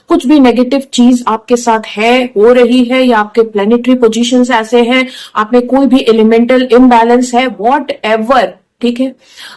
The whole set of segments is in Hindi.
कुछ भी नेगेटिव चीज आपके साथ है, हो रही है, या आपके प्लेनेटरी पोजीशंस ऐसे हैं, आप में कोई भी एलिमेंटल इम्बैलेंस है, वॉट एवर, ठीक है,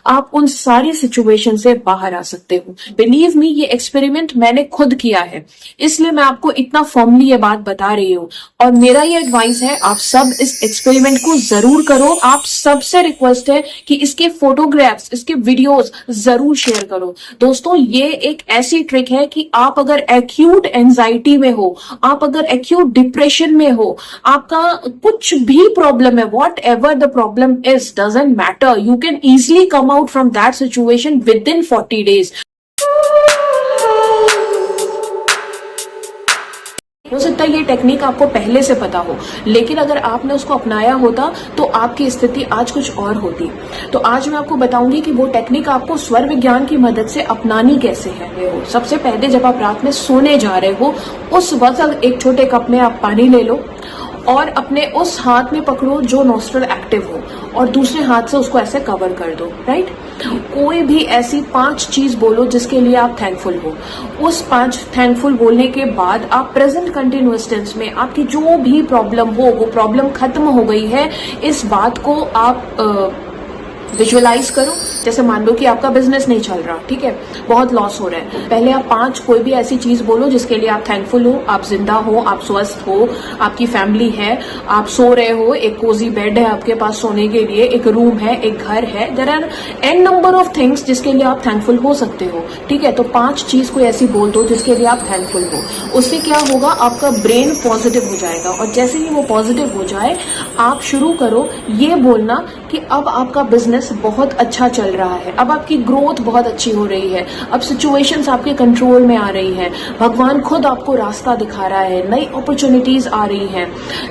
आप उन सारी सिचुएशन से बाहर आ सकते हो। बिलीव मी, ये एक्सपेरिमेंट मैंने खुद किया है, इसलिए मैं आपको इतना फॉर्मली ये बात बता रही हूँ। और मेरा ये एडवाइस है, आप सब इस एक्सपेरिमेंट को जरूर करो। आप सबसे रिक्वेस्ट है कि इसके फोटोग्राफ्स, इसके वीडियोस जरूर शेयर करो। दोस्तों, ये एक ऐसी ट्रिक है कि आप अगर एक्यूट एंजाइटी में हो, आप अगर एक्यूट डिप्रेशन में हो, आपका कुछ भी प्रॉब्लम है, what ever the problem is, doesn't matter, you can easily come out from that situation within 40 days. हो सकता है ये टेक्निक आपको पहले से पता हो, लेकिन अगर आपने उसको अपनाया होता तो आपकी स्थिति आज कुछ और होती। तो आज मैं आपको बताऊंगी कि वो टेक्निक आपको स्वर विज्ञान की मदद से अपनानी कैसे है। सबसे पहले जब आप रात में सोने जा रहे हो, उस वक्त एक छोटे कप में आप पानी ले लो और अपने उस हाथ में पकड़ो जो नॉस्ट्रल एक्टिव हो, और दूसरे हाथ से उसको ऐसे कवर कर दो, राइट। कोई भी ऐसी 5 चीज बोलो जिसके लिए आप थैंकफुल हो। उस 5 थैंकफुल बोलने के बाद आप प्रेजेंट कंटिन्यूअस टेंस में आपकी जो भी प्रॉब्लम हो, वो प्रॉब्लम खत्म हो गई है, इस बात को आप विजुअलाइज करो। जैसे मान लो कि आपका बिजनेस नहीं चल रहा, ठीक है, बहुत लॉस हो रहा है। पहले आप 5 कोई भी ऐसी चीज बोलो जिसके लिए आप थैंकफुल हो। आप जिंदा हो, आप स्वस्थ हो, आपकी फैमिली है, आप सो रहे हो, एक कोजी बेड है आपके पास सोने के लिए, एक रूम है, एक घर है। There are an number of things जिसके लिए आप थैंकफुल हो सकते हो, ठीक है। तो 5 चीज कोई ऐसी बोल दो जिसके लिए आप थैंकफुल हो। उससे क्या होगा, आपका ब्रेन पॉजिटिव हो जाएगा, और जैसे ही वो पॉजिटिव हो जाए, आप शुरू करो ये बोलना कि अब आपका बिजनेस बहुत अच्छा चल रहा है, अब आपकी ग्रोथ बहुत अच्छी हो रही है, अब सिचुएशंस आपके कंट्रोल में आ रही है, भगवान खुद आपको रास्ता दिखा रहा है, नई अपॉर्चुनिटीज आ रही हैं,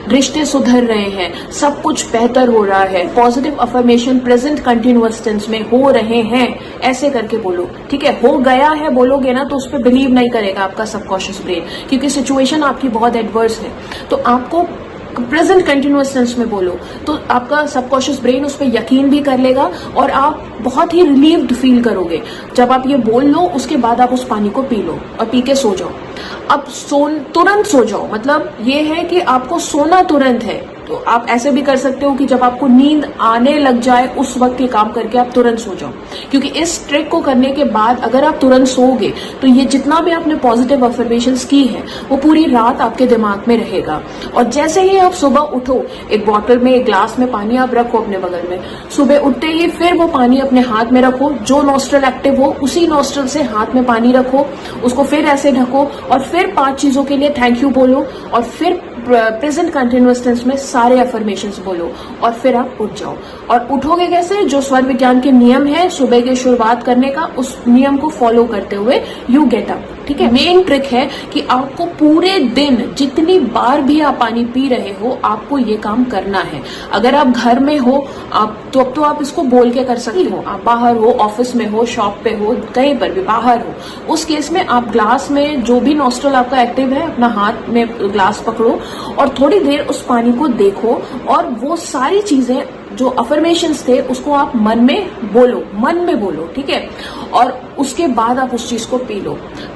रिश्ते सुधर रहे हैं, सब कुछ बेहतर हो रहा है। Positive affirmation present continuous tense में हो रहे हैं, ऐसे करके बोलो, ठीक है। हो गया है बोलोगे ना तो उस पर बिलीव नहीं करेगा आपका सबकॉन्शियस ब्रेन, क्योंकि सिचुएशन आपकी बहुत एडवर्स है। तो आपको प्रेजेंट कंटिन्यूअस टेंस में बोलो तो आपका सबकॉन्शियस ब्रेन उस पर यकीन भी कर लेगा, और आप बहुत ही रिलीव्ड फील करोगे। जब आप ये बोल लो, उसके बाद आप उस पानी को पी लो और पी के सो जाओ। अब तुरंत सो जाओ, मतलब ये है कि आपको सोना तुरंत है। तो आप ऐसे भी कर सकते हो कि जब आपको नींद आने लग जाए उस वक्त ये काम करके आप तुरंत सो जाओ, क्योंकि इस ट्रिक को करने के बाद अगर आप तुरंत सोओगे तो ये जितना भी आपने पॉजिटिव अफर्मेशंस की है वो पूरी रात आपके दिमाग में रहेगा। और जैसे ही आप सुबह उठो, एक बॉटल में, एक ग्लास में पानी आप रखो अपने बगल में, सुबह उठते ही फिर वो पानी अपने हाथ में रखो, जो नॉस्ट्रल एक्टिव हो उसी नॉस्ट्रल से हाथ में पानी रखो, उसको फिर ऐसे ढको, और फिर 5 चीजों के लिए थैंक यू बोलो, और फिर प्रेजेंट कंटिन्यूअस टेंस में सारे अफर्मेशंस बोलो, और फिर आप उठ जाओ। और उठोगे कैसे, जो स्वर विज्ञान के नियम है सुबह की शुरुआत करने का, उस नियम को फॉलो करते हुए यू गेट अप, ठीक है। मेन ट्रिक है कि आपको पूरे दिन जितनी बार भी आप पानी पी रहे हो, आपको ये काम करना है। अगर आप घर में हो आप तो अब तो आप इसको बोल के कर सकते हो, आप बाहर हो, ऑफिस में हो, शॉप पे हो, कहीं पर भी बाहर हो, उस केस में आप ग्लास में जो भी नॉस्ट्रल आपका एक्टिव है, अपना हाथ में ग्लास पकड़ो और थोड़ी देर उस पानी को देखो, और वो सारी चीजें जो अफर्मेशंस थे उसको आप मन में बोलो, ठीक है। और उसके बाद आप उस चीज को पी लो।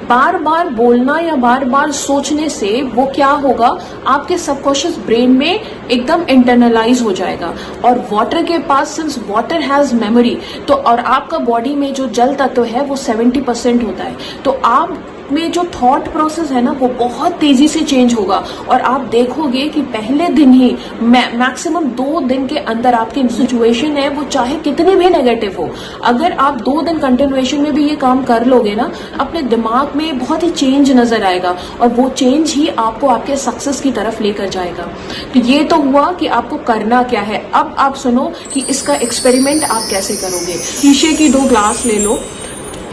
बार बार बोलना या बार बार सोचने से वो क्या होगा, आपके सबकॉन्शियस ब्रेन में एकदम इंटरनलाइज हो जाएगा। और वाटर के पास, सिंस वाटर हैज मेमोरी, तो और आपका बॉडी में जो जल तत्व है वो 70% होता है, तो आप में जो थॉट प्रोसेस है ना वो बहुत तेजी से चेंज होगा, और आप देखोगे कि पहले दिन ही मैक्सिमम 2 दिन के अंदर आपकी सिचुएशन है वो चाहे कितनी भी नेगेटिव हो, अगर आप 2 दिन कंटिन्यूएशन में भी ये काम कर लोगे ना, अपने दिमाग में बहुत ही चेंज नजर आएगा, और वो चेंज ही आपको आपके सक्सेस की तरफ लेकर जाएगा। तो ये तो हुआ कि आपको करना क्या है। अब आप सुनो कि इसका एक्सपेरिमेंट आप कैसे करोगे। शीशे की 2 ग्लास ले लो,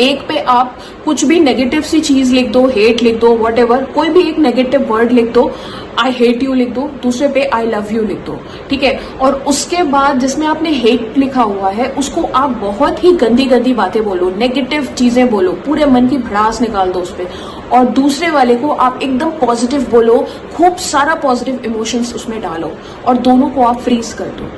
एक पे आप कुछ भी नेगेटिव सी चीज लिख दो, हेट लिख दो, व्हाटएवर, कोई भी एक नेगेटिव वर्ड लिख दो, आई हेट यू लिख दो, दूसरे पे आई लव यू लिख दो, ठीक है। और उसके बाद जिसमें आपने हेट लिखा हुआ है उसको आप बहुत ही गंदी गंदी बातें बोलो, नेगेटिव चीजें बोलो, पूरे मन की भड़ास निकाल दो उस पे, और दूसरे वाले को आप एकदम पॉजिटिव बोलो, खूब सारा पॉजिटिव इमोशंस उसमें डालो, और दोनों को आप फ्रीज कर दो।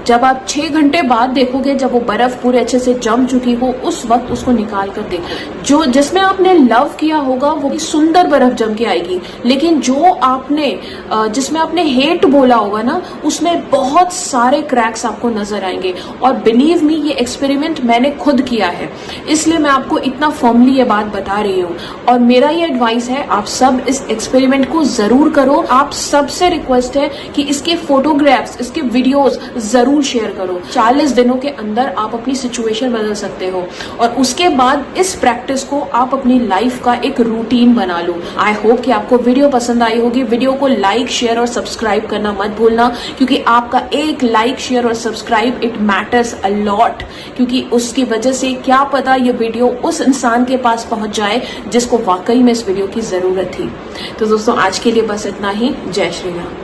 जब आप 6 घंटे बाद देखोगे, जब वो बर्फ पूरे अच्छे से जम चुकी हो, उस वक्त उसको निकाल कर देखो। जो जिसमें आपने लव किया होगा वो सुंदर बर्फ जम के आएगी, लेकिन जो आपने जिसमें आपने हेट बोला होगा ना, उसमें बहुत सारे क्रैक्स आपको नजर आएंगे। और बिलीव मी, ये एक्सपेरिमेंट मैंने खुद किया है, इसलिए मैं आपको इतना फॉर्मली ये बात बता रही हूँ। और मेरा ये एडवाइस है, आप सब इस एक्सपेरिमेंट को जरूर करो। आप सबसे रिक्वेस्ट है कि इसके फोटोग्राफ्स, इसके वीडियोस जरूर शेयर करो। 40 दिनों के अंदर आप अपनी सिचुएशन बदल सकते हो, और उसके बाद इस प्रैक्टिस को आप अपनी लाइफ का एक रूटीन बना लो। आई होप कि आपको वीडियो पसंद आई होगी। वीडियो को लाइक, शेयर और सब्सक्राइब करना मत भूलना, क्योंकि आपका एक लाइक, शेयर और subscribe it matters a lot, क्योंकि उसकी वजह से क्या पता ये वीडियो उस इंसान के पास पहुंच जाए जिसको वाकई में इस वीडियो की जरूरत थी। तो दोस्तों, आज के लिए बस इतना ही। जय श्री राम।